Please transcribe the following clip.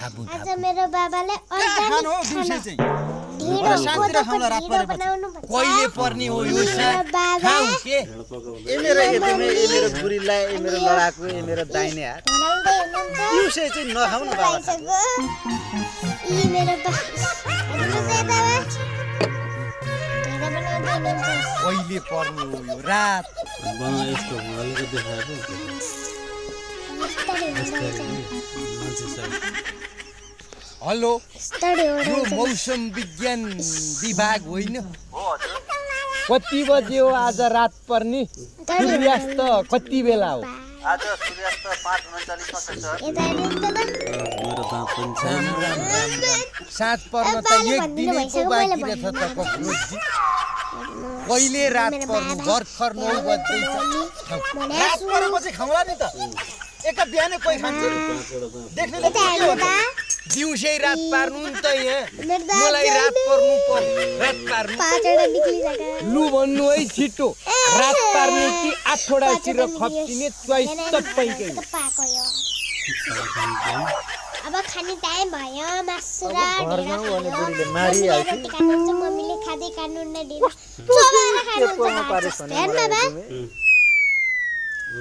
थापु आज मेरो बाबाले खानु हो दिउँसै चाहिँ शान्ति खाउँला रात परेपछि कहिले पर्ने हो यो साग खाऊ के ए मेरो बुढीलाई ए मेरो लडाको ए मेरो दाहिने हात दिउँसै चाहिँ नखाउ न बाबा कहिले पर्ने हो यो रात बना यस्तो अलिकति देखाएको हेलो यो मौसम विज्ञान विभाग होइन कति बजे हो आज रात पर्ने सूर्यास्त कति बेला हो आज सूर्यास्त 5:39 मा छ सर मेरो दाँत पनि छैन साँझ पर्न त एक दिनै पो बाँकी रहेछ त कक्रोचजी कहिले रात पर्नु भर्खर 9 बज्दैछ रात परेपछि खाउँला नि त एका बिहानै कोही खान्छ देख्नेले के हो त दिउँसै रात पार्नु नि त यहाँ मलाई रात पर्नु रात पार्नु लु भन्नु है छिटो रात पार्ने कि आठवटा सिर खप्टिने चोइस तपाईँकै अब खाने टाइम भयो मासु र बुढीले मारिहाल्छ मम्मीले खाँदै काट्नु नदिएर चोबाएर खानुहुन्छ पारिस भने हेर्न बा ल